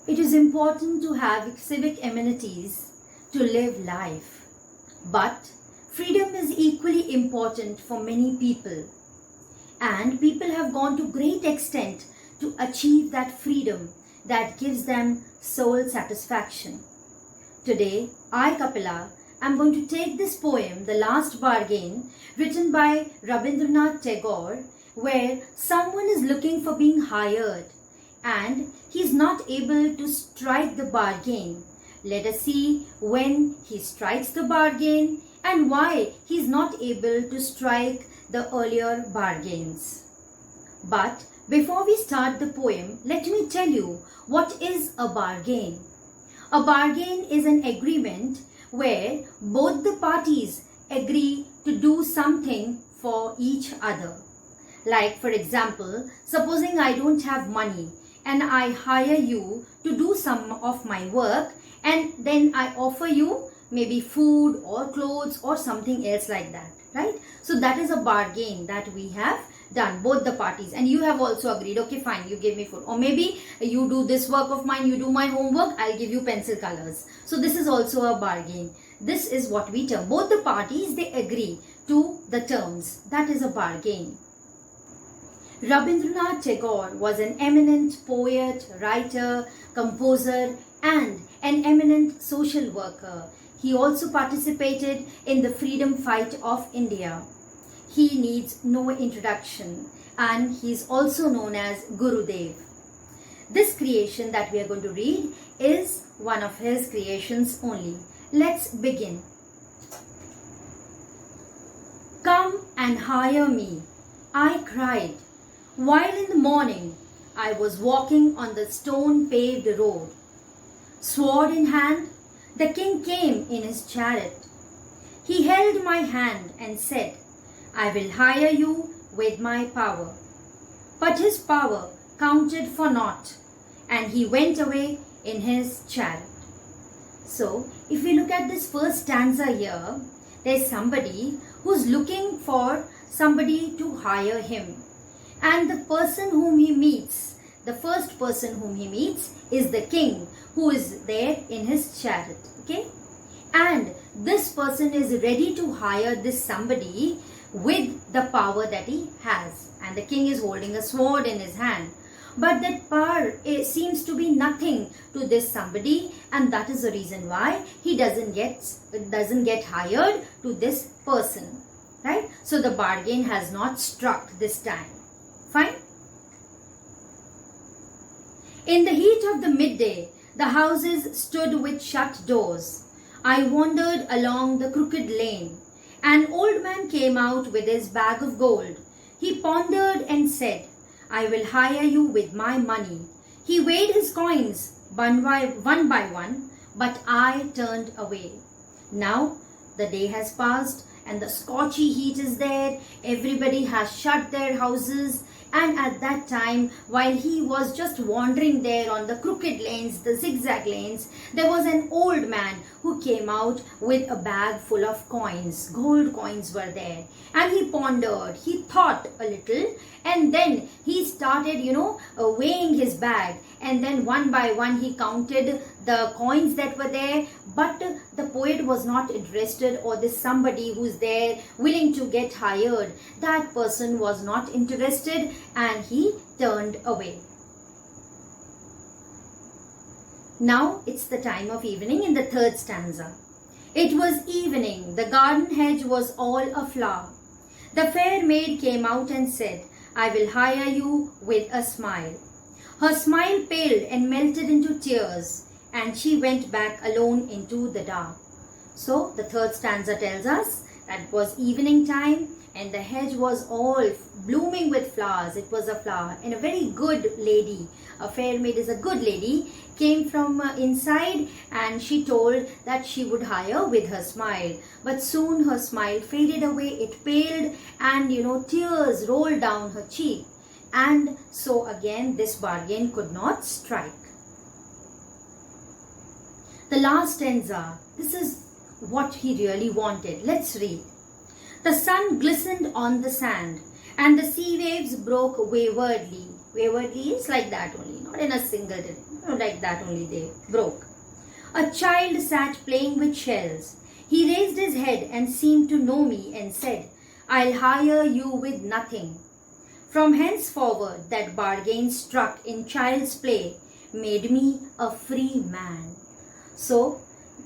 It is important to have civic amenities to live life. But freedom is equally important for many people. And people have gone to great extent to achieve that freedom that gives them soul satisfaction. Today, I, Kapila, am going to take this poem, The Last Bargain, written by Rabindranath Tagore, where someone is looking for being hired and he is not able to strike the bargain. Let us see when he strikes the bargain and why he is not able to strike the earlier bargains. But before we start the poem, let me tell you what is a bargain. A bargain is an agreement where both the parties agree to do something for each other. Like, for example, supposing I don't have money and I hire you to do some of my work, and then I offer you maybe food or clothes or something else like that, right? So that is a bargain that we have done, both the parties, and you have also agreed, okay fine, you give me food, or maybe you do this work of mine, you do my homework, I'll give you pencil colors. So this is also a bargain. This is what we term, both the parties, they agree to the terms. That is a bargain. Rabindranath Tagore was an eminent poet, writer, composer, and an eminent social worker. He also participated in the freedom fight of India. He needs no introduction, and he is also known as Gurudev. This creation that we are going to read is one of his creations only. Let's begin. Come and hire me, I cried, while in the morning I was walking on the stone-paved road. Sword in hand, the king came in his chariot. He held my hand and said, I will hire you with my power. But his power counted for naught, and he went away in his chariot. So, if we look at this first stanza here, there's somebody who's looking for somebody to hire him. And the person whom he meets, the first person whom he meets is the king who is there in his chariot. Okay? And this person is ready to hire this somebody with the power that he has. And the king is holding a sword in his hand. But that power seems to be nothing to this somebody, and that is the reason why he doesn't get hired to this person. Right? So the bargain has not struck this time. Fine? In the heat of the midday, the houses stood with shut doors. I wandered along the crooked lane. An old man came out with his bag of gold. He pondered and said, I will hire you with my money. He weighed his coins one by one, but I turned away. Now the day has passed and the scorchy heat is there. Everybody has shut their houses. And at that time, while he was just wandering there on the crooked lanes, the zigzag lanes, there was an old man who came out with a bag full of coins. Gold coins were there. And he pondered, he thought a little, and then he started, weighing his bag. And then one by one he counted the coins that were there. But the poet was not interested, or this somebody who's there willing to get hired, that person was not interested, and he turned away. Now it's the time of evening in the third stanza. It was evening, the garden hedge was all aflower. The fair maid came out and said, I will hire you with a smile. Her smile paled and melted into tears, and she went back alone into the dark. So the third stanza tells us that it was evening time and the hedge was all blooming with flowers. It was a flower, and a very good lady, a fair maid is a good lady, came from inside, and she told that she would hire with her smile. But soon her smile faded away, it paled, and tears rolled down her cheek. And so again this bargain could not strike. The last stanza, this is what he really wanted. Let's read. The sun glistened on the sand, and the sea waves broke waywardly. Waywardly is like that only, not in a single Like that only they broke. A child sat playing with shells. He raised his head and seemed to know me and said, I'll hire you with nothing. From henceforward that bargain struck in child's play made me a free man. So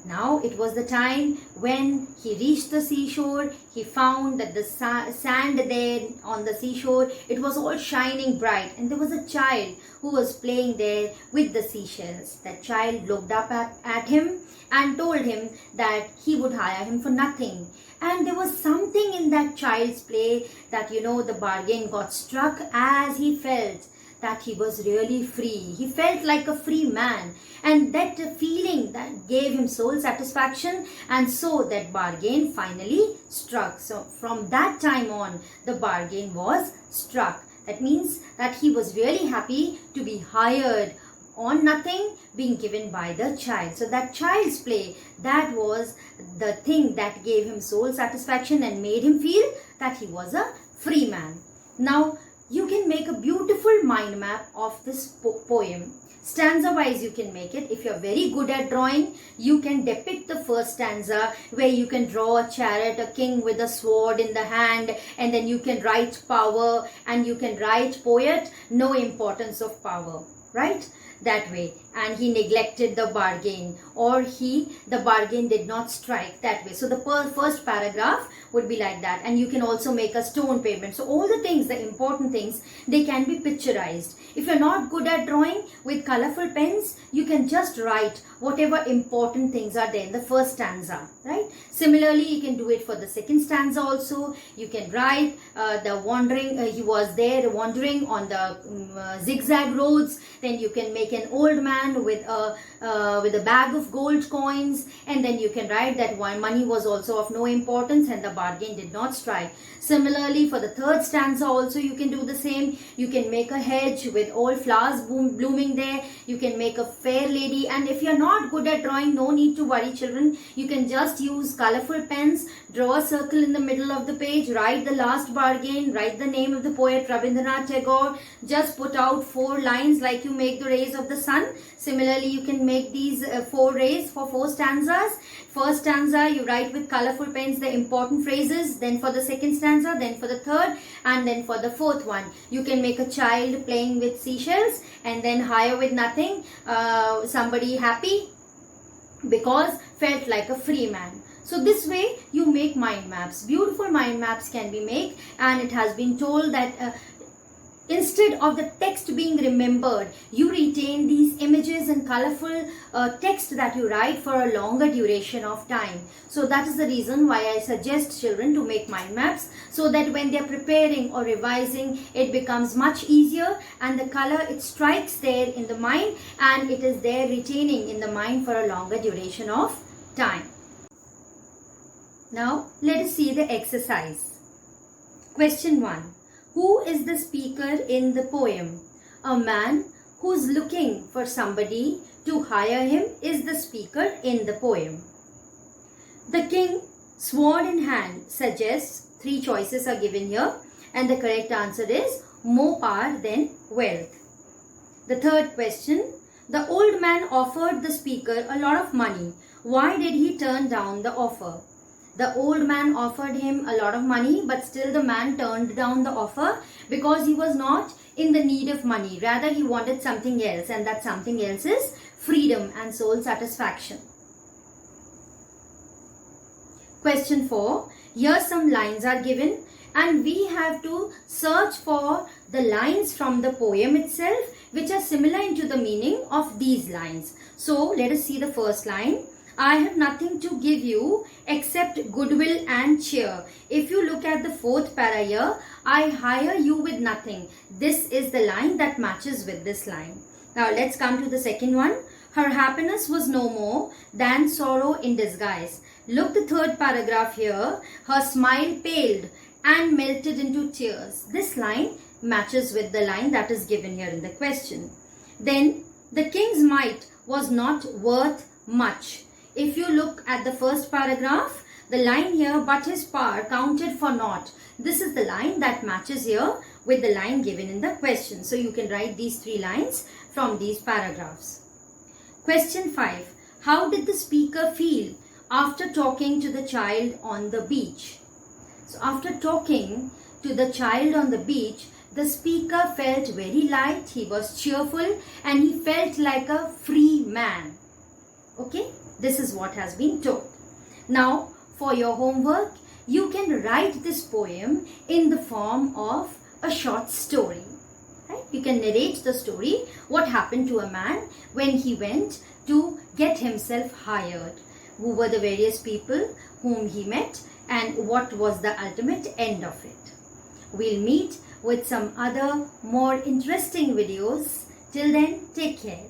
now it was the time when he reached the seashore. He found that the sand there on the seashore, it was all shining bright, and there was a child who was playing there with the seashells. That child looked up at him and told him that he would hire him for nothing. And there was something in that child's play that, the bargain got struck as he felt that he was really free. He felt like a free man, and that feeling that gave him soul satisfaction, and so that bargain finally struck. So from that time on, the bargain was struck. That means that he was really happy to be hired on nothing, being given by the child. So that child's play, that was the thing that gave him soul satisfaction and made him feel that he was a free man. Now you can make a beautiful mind map of this poem. Stanza wise you can make it. If you're very good at drawing, you can depict the first stanza where you can draw a chariot, a king with a sword in the hand, and then you can write power, and you can write poet, no importance of power, right? That way. And he neglected the bargain, or the bargain did not strike, that way. So the first paragraph would be like that. And you can also make a stone pavement. So all the things, the important things, they can be picturized. If you're not good at drawing, with colorful pens, you can just write whatever important things are there in the first stanza, right? Similarly, you can do it for the second stanza also. You can write the wandering, he was there wandering on the zigzag roads. Then you can make an old man with a bag of gold coins, and then you can write that money was also of no importance and the bargain did not strike. Similarly, for the third stanza also you can do the same. You can make a hedge with all flowers blooming there. You can make a fair lady. And if you're not good at drawing, no need to worry, children. You can just use colorful pens, draw a circle in the middle of the page, write the last bargain, write the name of the poet Rabindranath Tagore, just put out 4 lines like you make the rays of the sun. Similarly, you can make these 4 rays for 4 stanzas. First stanza, you write with colorful pens the important phrases. Then for the second stanza, then for the third, and then for the fourth one. You can make a child playing with seashells, and then hire with nothing, somebody happy because felt like a free man. So this way you make mind maps. Beautiful mind maps can be made, and it has been told that instead of the text being remembered, you retain these images and colorful text that you write for a longer duration of time. So that is the reason why I suggest children to make mind maps, so that when they are preparing or revising, it becomes much easier, and the color, it strikes there in the mind, and it is there retaining in the mind for a longer duration of time. Now let us see the exercise. Question 1. Who is the speaker in the poem? A man who's looking for somebody to hire him is the speaker in the poem. The king, sword in hand, suggests 3 choices are given here, and the correct answer is more power than wealth. The third question, the old man offered the speaker a lot of money. Why did he turn down the offer? The old man offered him a lot of money, but still the man turned down the offer because he was not in the need of money. Rather, he wanted something else, and that something else is freedom and soul satisfaction. Question 4. Here some lines are given, and we have to search for the lines from the poem itself which are similar into the meaning of these lines. So let us see the first line. I have nothing to give you except goodwill and cheer. If you look at the fourth para here, I hire you with nothing. This is the line that matches with this line. Now let's come to the second one. Her happiness was no more than sorrow in disguise. Look the third paragraph here. Her smile paled and melted into tears. This line matches with the line that is given here in the question. Then the king's might was not worth much. If you look at the first paragraph, the line here, but his power counted for naught. This is the line that matches here with the line given in the question. So you can write these 3 lines from these paragraphs. Question 5. How did the speaker feel after talking to the child on the beach? So after talking to the child on the beach, the speaker felt very light, he was cheerful, and he felt like a free man. Okay, this is what has been told. Now, for your homework, you can write this poem in the form of a short story. Right? You can narrate the story, what happened to a man when he went to get himself hired. Who were the various people whom he met and what was the ultimate end of it. We'll meet with some other more interesting videos. Till then, take care.